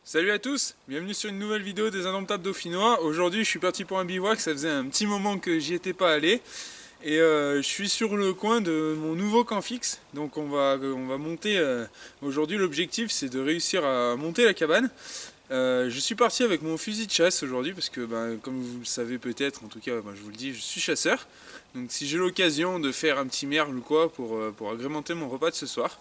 Salut à tous, bienvenue sur une nouvelle vidéo des Indomptables Dauphinois. Aujourd'hui je suis parti pour un bivouac, ça faisait un petit moment que j'y étais pas allé. Et je suis sur le coin de mon nouveau camp fixe. Donc on va monter, aujourd'hui l'objectif c'est de réussir à monter la cabane. Je suis parti avec mon fusil de chasse aujourd'hui parce que comme vous le savez peut-être, en tout cas je vous le dis, je suis chasseur. Donc si j'ai l'occasion de faire un petit merle ou quoi pour agrémenter mon repas de ce soir.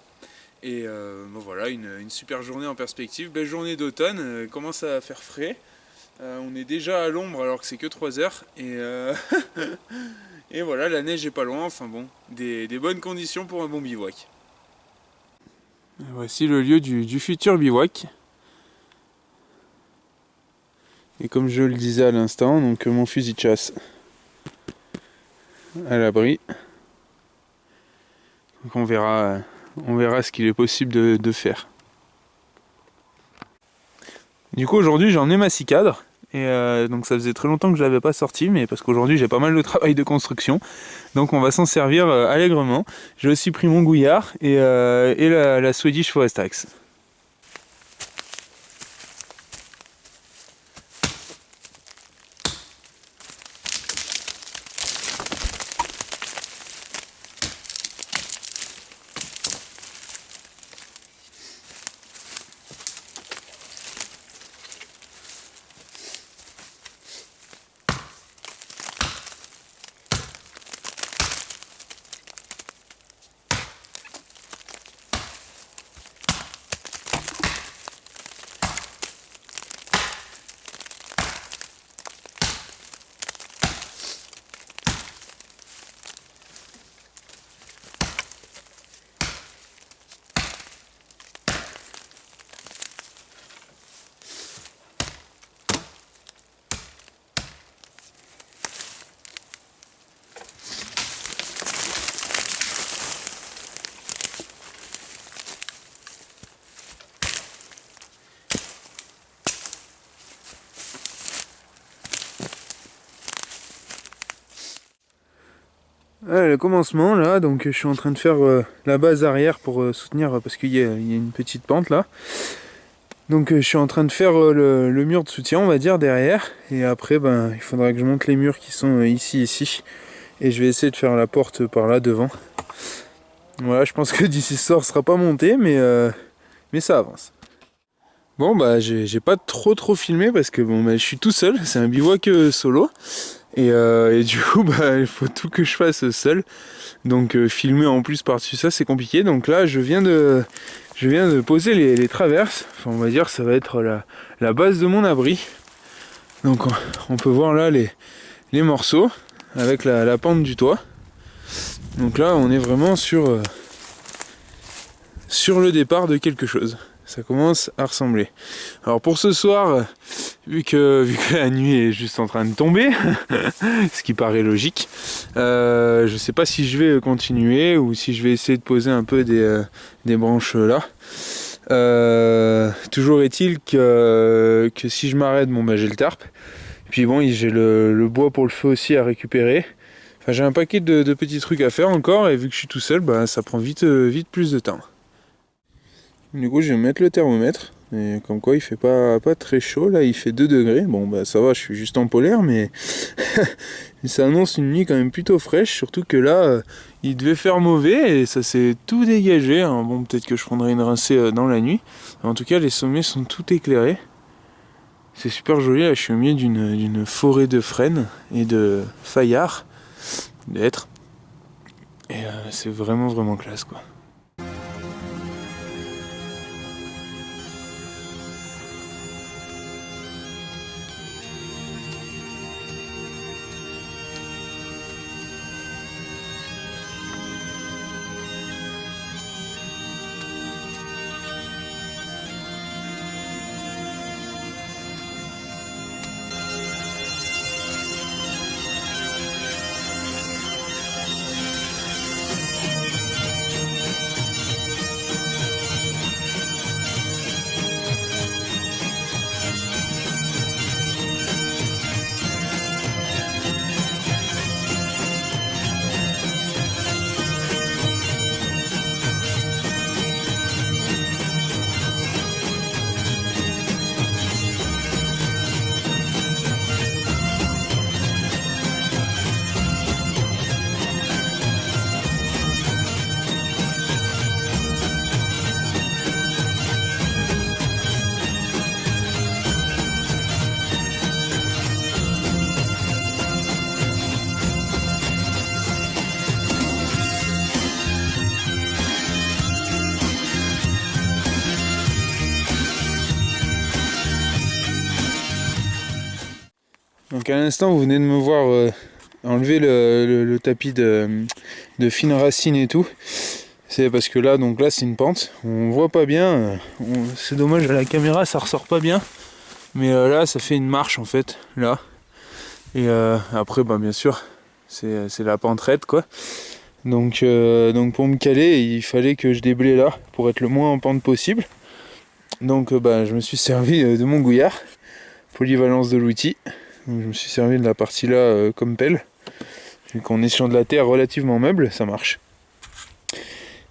Et voilà, une super journée en perspective, belle journée d'automne, commence à faire frais. On est déjà à l'ombre alors que c'est que 3 heures. Et voilà, la neige est pas loin, enfin bon, des bonnes conditions pour un bon bivouac. Voici le lieu du futur bivouac. Et comme je le disais à l'instant, donc mon fusil de chasse à l'abri. Donc on verra ce qu'il est possible de faire. Du coup aujourd'hui j'ai emmené ma cicadre et donc ça faisait très longtemps que je l'avais pas sorti, mais parce qu'aujourd'hui j'ai pas mal de travail de construction, donc on va s'en servir allègrement. J'ai aussi pris mon gouillard et la Swedish Forest Axe. Ouais, le commencement là, donc je suis en train de faire la base arrière pour soutenir, parce qu'il y a une petite pente là. Donc je suis en train de faire le mur de soutien, on va dire, derrière. Et après il faudra que je monte les murs qui sont ici. Et je vais essayer de faire la porte par là devant. Voilà, je pense que d'ici ce soir ce sera pas monté, mais ça avance. Bon j'ai pas trop filmé parce que je suis tout seul, c'est un bivouac solo. Et du coup il faut tout que je fasse seul. Donc filmer en plus par-dessus ça c'est compliqué. Donc là je viens de poser les traverses. Enfin on va dire ça va être la base de mon abri. Donc on peut voir là les morceaux avec la pente du toit. Donc là on est vraiment sur le départ de quelque chose. Ça commence à ressembler. Alors pour ce soir, vu que la nuit est juste en train de tomber, ce qui paraît logique, je sais pas si je vais continuer ou si je vais essayer de poser un peu des branches là. Toujours est-il que si je m'arrête, j'ai le tarp. Puis bon, j'ai le bois pour le feu aussi à récupérer. Enfin, j'ai un paquet de petits trucs à faire encore, et vu que je suis tout seul, ça prend vite plus de temps. Du coup je vais mettre le thermomètre, et comme quoi il fait pas très chaud, là il fait 2 degrés, bon ça va, je suis juste en polaire, mais ça annonce une nuit quand même plutôt fraîche, surtout que là il devait faire mauvais et ça s'est tout dégagé, hein. Bon peut-être que je prendrai une rincée dans la nuit, en tout cas les sommets sont tout éclairés, c'est super joli, là je suis au milieu d'une forêt de frênes et de fayards, d'hêtres, et c'est vraiment classe quoi. Donc à l'instant vous venez de me voir enlever le tapis de fines racines et tout. C'est parce que là, donc là c'est une pente, on voit pas bien, c'est dommage à la caméra, ça ressort pas bien. Mais là ça fait une marche en fait, là. Et après bah bien sûr c'est la pente raide quoi. Donc pour me caler il fallait que je déblaye là pour être le moins en pente possible. Donc bah, je me suis servi de mon gouillard, polyvalence de l'outil. Donc, je me suis servi de la partie là comme pelle. Vu qu'on est sur de la terre relativement meuble, ça marche.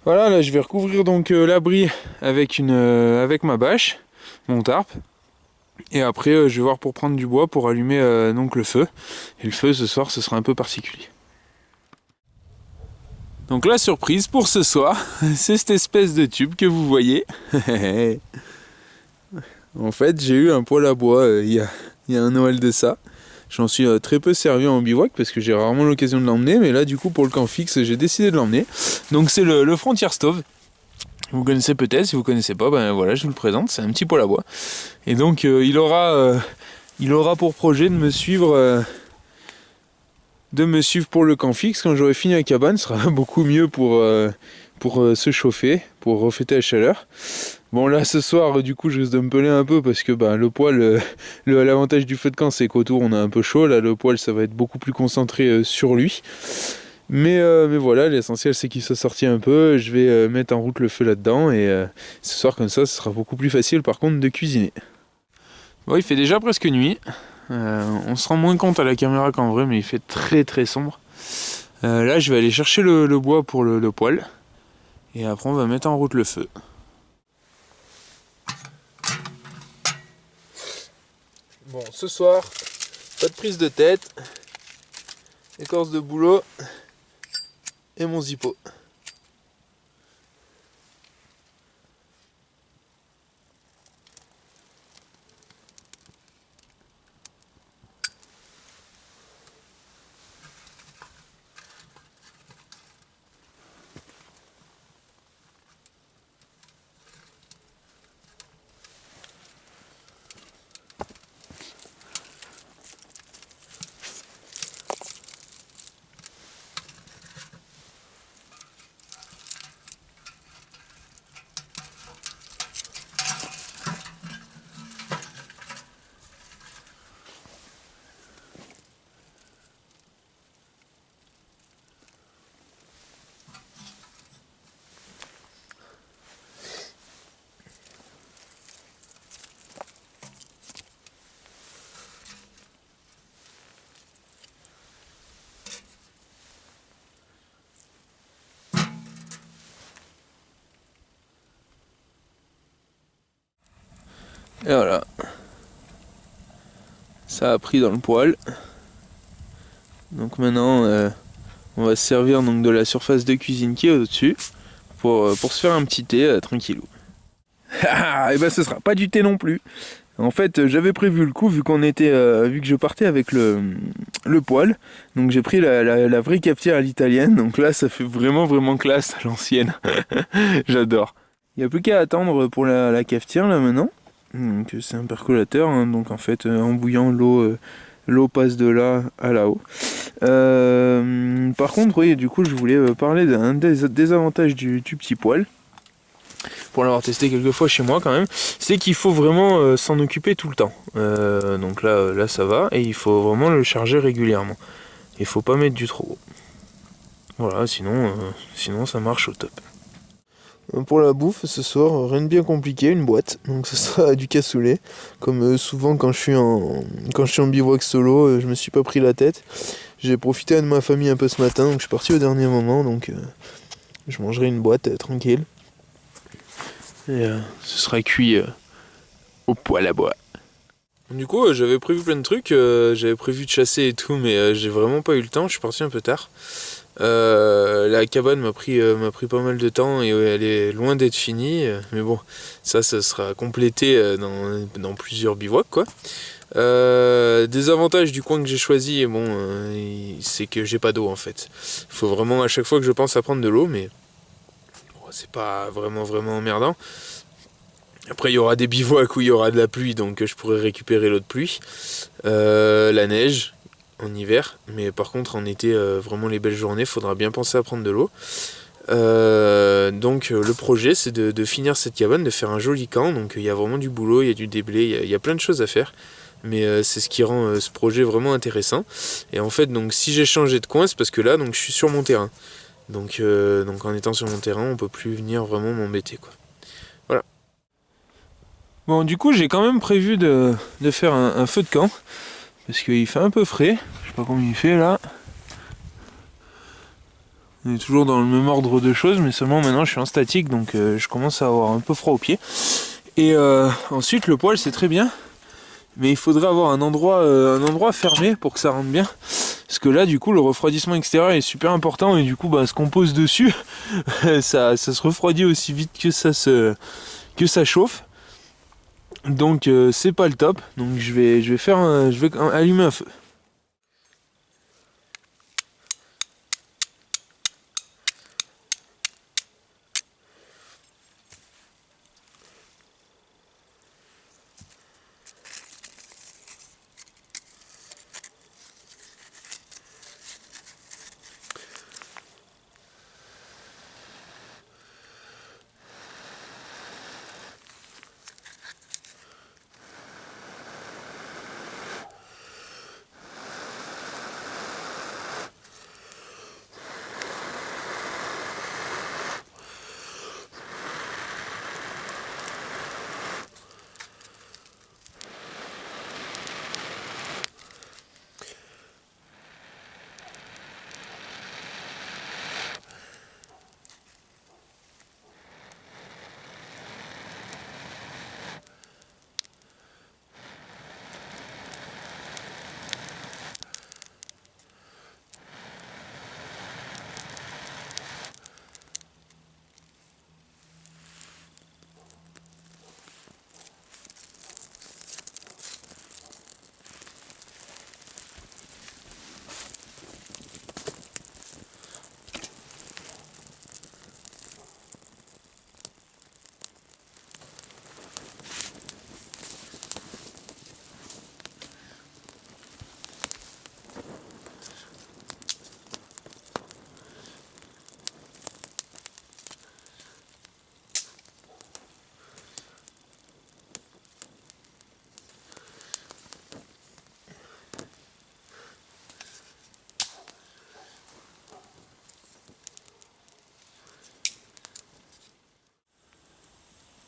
Voilà, là je vais recouvrir donc l'abri avec ma bâche, mon tarp. Et après je vais voir pour prendre du bois pour allumer donc le feu. Et le feu ce soir ce sera un peu particulier. Donc la surprise pour ce soir, c'est cette espèce de tube que vous voyez. En fait j'ai eu un poêle à bois il y a un Noël de ça. J'en suis très peu servi en bivouac parce que j'ai rarement l'occasion de l'emmener. Mais là du coup pour le camp fixe j'ai décidé de l'emmener. Donc c'est le Frontier Stove. Vous connaissez peut-être, si vous connaissez pas, ben voilà je vous le présente, c'est un petit poêle à bois. Et donc il aura pour projet de me suivre pour le camp fixe. Quand j'aurai fini la cabane, ce sera beaucoup mieux pour se chauffer, pour refléter la chaleur. Bon là ce soir du coup je risque de me peler un peu parce que bah, le poêle, l'avantage du feu de camp c'est qu'autour on a un peu chaud, là le poêle ça va être beaucoup plus concentré sur lui. Mais voilà, l'essentiel c'est qu'il soit sorti un peu, je vais mettre en route le feu là-dedans et ce soir comme ça ce sera beaucoup plus facile par contre de cuisiner. Bon il fait déjà presque nuit, on se rend moins compte à la caméra qu'en vrai mais il fait très très sombre. Là je vais aller chercher le bois pour le poêle et après on va mettre en route le feu. Bon, ce soir, pas de prise de tête, écorce de bouleau et mon zippo. Et voilà, ça a pris dans le poêle. Donc maintenant on va se servir donc de la surface de cuisine qui est au-dessus pour se faire un petit thé tranquillou. Et ben ce sera pas du thé non plus. En fait j'avais prévu le coup vu que je partais avec le poêle. Donc j'ai pris la vraie cafetière à l'italienne. Donc là ça fait vraiment classe à l'ancienne. J'adore. Il n'y a plus qu'à attendre pour la cafetière là maintenant. Donc c'est un percolateur, hein, donc en fait en bouillant l'eau passe de là à là-haut. Par contre oui du coup je voulais parler d'un des avantages du petit poêle. Pour l'avoir testé quelques fois chez moi quand même, c'est qu'il faut vraiment s'en occuper tout le temps. Donc là ça va et il faut vraiment le charger régulièrement. Il faut pas mettre du trop gros. Voilà, sinon ça marche au top. Pour la bouffe, ce soir, rien de bien compliqué, une boîte. Donc ce sera du cassoulet. Comme souvent quand je suis en bivouac solo, je me suis pas pris la tête. J'ai profité de ma famille un peu ce matin, donc je suis parti au dernier moment. Donc je mangerai une boîte tranquille. Et ce sera cuit au poêle à bois. Du coup, j'avais prévu plein de trucs. J'avais prévu de chasser et tout, mais j'ai vraiment pas eu le temps. Je suis parti un peu tard. La cabane m'a pris pas mal de temps et elle est loin d'être finie, mais bon, ça sera complété dans plusieurs bivouacs quoi. Des avantages du coin que j'ai choisi, bon, c'est que j'ai pas d'eau en fait. Il faut vraiment à chaque fois que je pense à prendre de l'eau, mais bon, c'est pas vraiment emmerdant. Après, il y aura des bivouacs où il y aura de la pluie, donc je pourrai récupérer l'eau de pluie. La neige en hiver, mais par contre en été, vraiment les belles journées, faudra bien penser à prendre de l'eau. Donc le projet c'est de finir cette cabane, de faire un joli camp, donc il y a vraiment du boulot, il y a du déblai, il y a plein de choses à faire. Mais c'est ce qui rend ce projet vraiment intéressant. Et en fait, donc si j'ai changé de coin, c'est parce que là, donc je suis sur mon terrain. Donc en étant sur mon terrain, on peut plus venir vraiment m'embêter, quoi. Voilà. Bon, du coup, j'ai quand même prévu de faire un feu de camp. Parce qu'il fait un peu frais. Je sais pas combien il fait là. On est toujours dans le même ordre de choses, mais seulement maintenant je suis en statique, donc je commence à avoir un peu froid aux pieds. Et ensuite, le poêle c'est très bien. Mais il faudrait avoir un endroit fermé pour que ça rentre bien. Parce que là, du coup, le refroidissement extérieur est super important. Et du coup, ce qu'on pose dessus, ça se refroidit aussi vite que ça chauffe. Donc, c'est pas le top. Donc, je vais allumer un feu.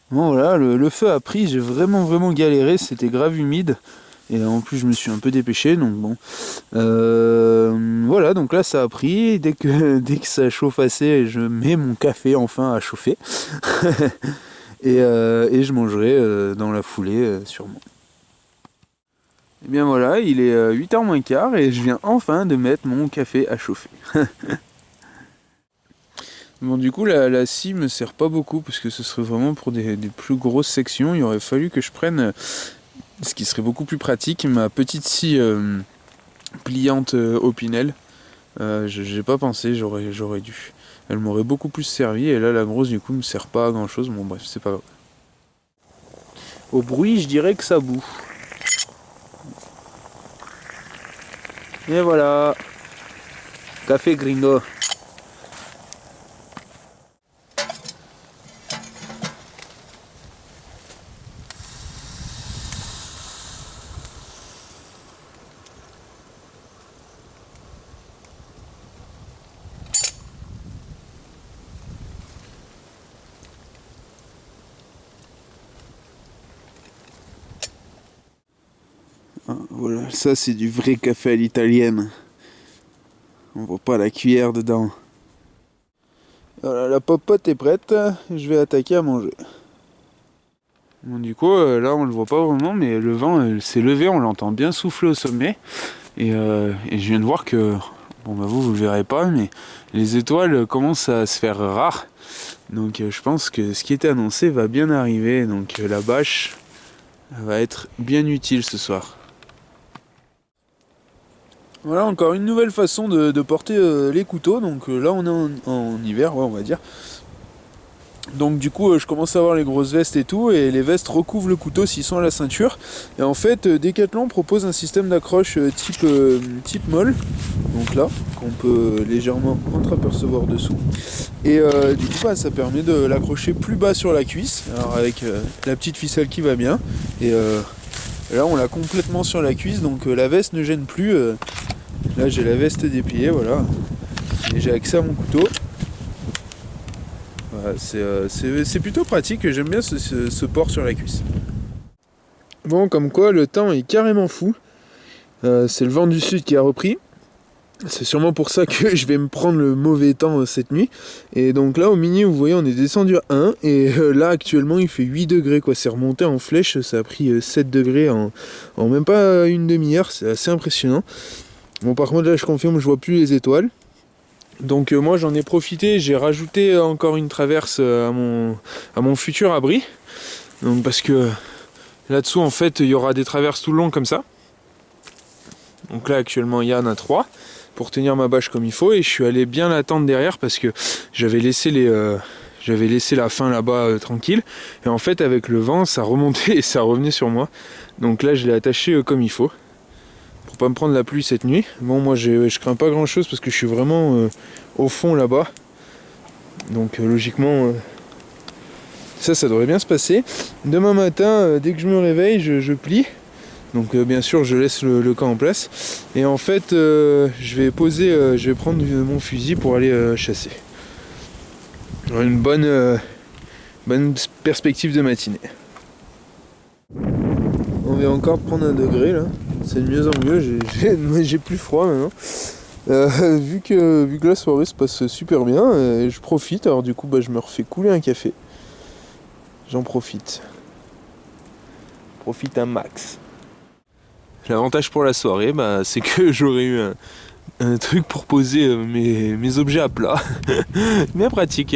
Bon voilà, le feu a pris, j'ai vraiment galéré, c'était grave humide. Et en plus je me suis un peu dépêché, donc bon. Voilà, donc là ça a pris, dès que ça chauffe assez, je mets mon café enfin à chauffer. Et je mangerai dans la foulée sûrement. Et bien voilà, il est 8h moins quart et je viens enfin de mettre mon café à chauffer. Bon du coup la scie me sert pas beaucoup parce que ce serait vraiment pour des plus grosses sections. Il aurait fallu que je prenne, ce qui serait beaucoup plus pratique, ma petite scie pliante Opinel. J'ai pas pensé, j'aurais dû. Elle m'aurait beaucoup plus servi et là la grosse du coup me sert pas à grand chose. Bon bref, c'est pas grave. Au bruit je dirais que ça boue. Et voilà, café gringo. Voilà, ça c'est du vrai café à l'italienne. On voit pas la cuillère dedans. Voilà, la popote est prête, je vais attaquer à manger. Bon, du coup, là on le voit pas vraiment, mais le vent s'est levé, on l'entend bien souffler au sommet. Et je viens de voir que, bon vous le verrez pas, mais les étoiles commencent à se faire rares. Donc je pense que ce qui était annoncé va bien arriver, donc la bâche va être bien utile ce soir. Voilà encore une nouvelle façon de porter les couteaux, donc là on est en hiver, ouais, on va dire. Donc du coup je commence à avoir les grosses vestes et tout, et les vestes recouvrent le couteau s'ils sont à la ceinture. Et en fait Decathlon propose un système d'accroche type molle, donc là, qu'on peut légèrement entreapercevoir dessous. Et du coup ça permet de l'accrocher plus bas sur la cuisse, alors avec la petite ficelle qui va bien. Et là on l'a complètement sur la cuisse, donc la veste ne gêne plus. Là j'ai la veste dépliée, voilà. Et j'ai accès à mon couteau. Voilà, c'est plutôt pratique, j'aime bien ce port sur la cuisse. Bon, comme quoi le temps est carrément fou. C'est le vent du sud qui a repris. C'est sûrement pour ça que je vais me prendre le mauvais temps cette nuit. Et donc là au mini, vous voyez, on est descendu à 1. Et là actuellement il fait 8 degrés quoi. C'est remonté en flèche, ça a pris 7 degrés en même pas une demi-heure. C'est assez impressionnant. Bon, par contre là je confirme, je vois plus les étoiles. Donc moi j'en ai profité, j'ai rajouté encore une traverse à mon futur abri. Donc parce que là-dessous en fait il y aura des traverses tout le long comme ça. Donc là actuellement il y en a 3 pour tenir ma bâche comme il faut, et je suis allé bien l'attendre derrière parce que j'avais laissé la fin là-bas tranquille, et en fait avec le vent ça remontait et ça revenait sur moi. Donc là je l'ai attaché comme il faut pour pas me prendre la pluie cette nuit. Bon, moi je crains pas grand chose parce que je suis vraiment au fond là-bas, donc logiquement ça devrait bien se passer. Demain matin dès que je me réveille je plie. Donc bien sûr je laisse le camp en place, et en fait je vais prendre mon fusil pour aller chasser. Une bonne perspective de matinée. On vient encore de prendre 1 degré là, c'est de mieux en mieux, j'ai plus froid maintenant. Vu que la soirée se passe super bien, je profite, alors du coup je me refais couler un café. J'en profite un max. L'avantage pour la soirée, c'est que j'aurai eu un truc pour poser mes objets à plat. Bien pratique.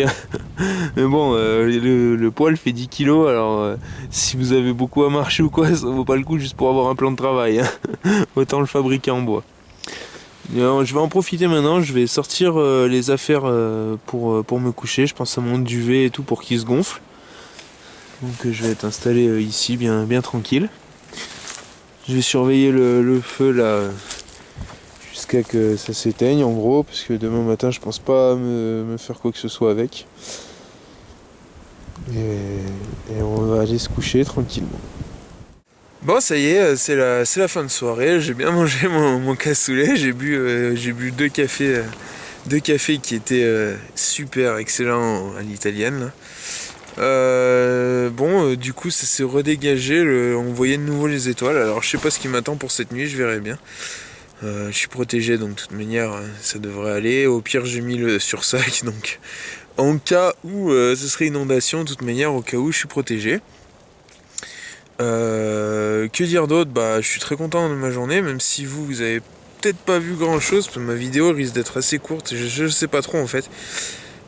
Mais bon, le poids fait 10 kg, alors si vous avez beaucoup à marcher ou quoi, ça vaut pas le coup juste pour avoir un plan de travail. Hein. Autant le fabriquer en bois. Alors, je vais en profiter maintenant, je vais sortir les affaires pour me coucher. Je pense à mon duvet et tout pour qu'il se gonfle. Donc je vais être installé ici bien tranquille. Je vais surveiller le feu là jusqu'à que ça s'éteigne en gros, parce que demain matin je pense pas me faire quoi que ce soit avec. Et on va aller se coucher tranquillement. Bon, ça y est, c'est la fin de soirée. J'ai bien mangé mon cassoulet. J'ai bu 2 cafés qui étaient super excellents à l'italienne là. Du coup ça s'est redégagé, on voyait de nouveau les étoiles. Alors je sais pas ce qui m'attend pour cette nuit, je verrai bien. Je suis protégé donc de toute manière ça devrait aller. Au pire j'ai mis le sursac, donc en cas où ce serait inondation, de toute manière au cas où je suis protégé. Que dire d'autre? Je suis très content de ma journée, même si vous avez peut-être pas vu grand chose, parce que ma vidéo risque d'être assez courte, je sais pas trop en fait.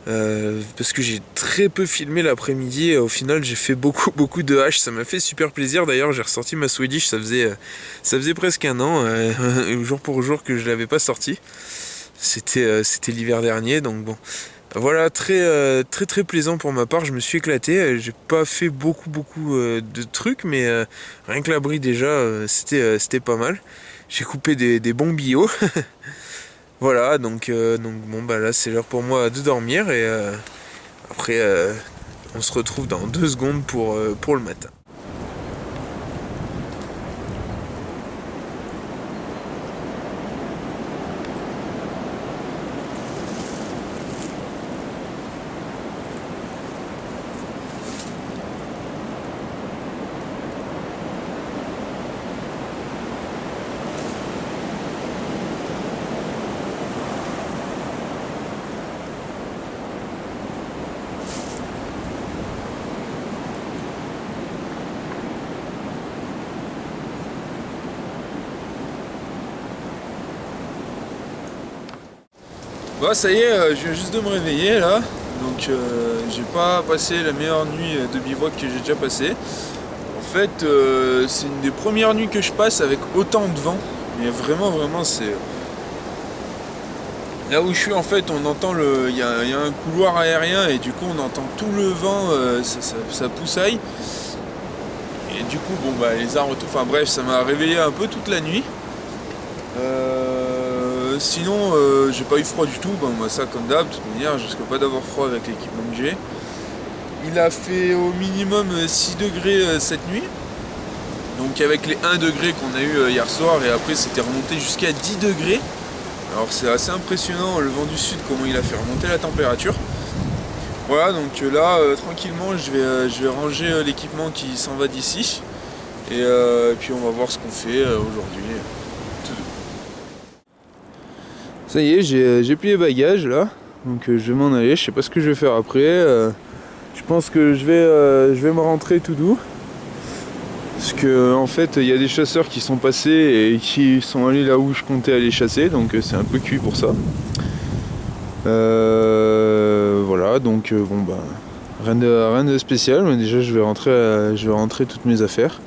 Parce que j'ai très peu filmé l'après-midi, et au final j'ai fait beaucoup de haches, ça m'a fait super plaisir. D'ailleurs j'ai ressorti ma Swedish, ça faisait presque 1 an, jour pour jour que je l'avais pas sorti. C'était l'hiver dernier, donc bon. Voilà, très plaisant pour ma part, je me suis éclaté, j'ai pas fait beaucoup de trucs, mais rien que l'abri déjà, c'était pas mal. J'ai coupé des bons billots. Voilà, donc bon là c'est l'heure pour moi de dormir, et après on se retrouve dans 2 secondes pour le matin. Bah ça y est, je viens juste de me réveiller là, donc j'ai pas passé la meilleure nuit de bivouac que j'ai déjà passé. En fait c'est une des premières nuits que je passe avec autant de vent, mais vraiment c'est... Là où je suis en fait, on entend il y a un couloir aérien et du coup on entend tout le vent, ça poussaille. Et du coup bon bah les arbres tout, enfin bref, ça m'a réveillé un peu toute la nuit. Sinon j'ai pas eu froid du tout, bon moi ça comme d'hab, de toute manière je risque pas d'avoir froid avec l'équipement que j'ai. Il a fait au minimum 6 degrés cette nuit. Donc avec les 1 degré qu'on a eu hier soir et après c'était remonté jusqu'à 10 degrés. Alors c'est assez impressionnant le vent du sud comment il a fait remonter la température. Voilà donc là tranquillement je vais ranger l'équipement qui s'en va d'ici. Et puis on va voir ce qu'on fait aujourd'hui. Tout doux. Ça y est, j'ai plié les bagages là. Donc je vais m'en aller, je sais pas ce que je vais faire après. Je pense que je vais me rentrer tout doux. Parce que en fait il y a des chasseurs qui sont passés et qui sont allés là où je comptais aller chasser, donc c'est un peu cuit pour ça. Voilà, donc bon bah rien de spécial, mais déjà je vais rentrer toutes mes affaires.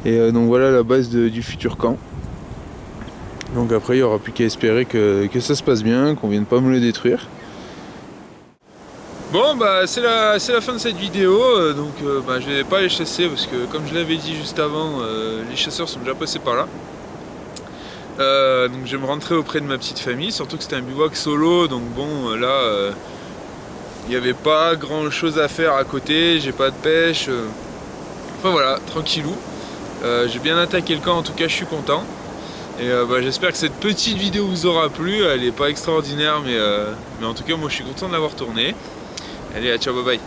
Et donc voilà la base du futur camp. Donc après il n'y aura plus qu'à espérer que ça se passe bien, qu'on vienne pas me le détruire. Bon bah c'est la fin de cette vidéo, donc bah, je vais pas aller chasser parce que comme je l'avais dit juste avant, les chasseurs sont déjà passés par là. Donc je vais me rentrer auprès de ma petite famille, surtout que c'était un bivouac solo, donc bon là il n'y avait pas grand chose à faire à côté, j'ai pas de pêche, enfin voilà, tranquillou. J'ai bien attaqué le camp, en tout cas je suis content. Et bah, j'espère que cette petite vidéo vous aura plu, elle est pas extraordinaire mais en tout cas moi je suis content de l'avoir tournée. Allez, ciao, bye bye.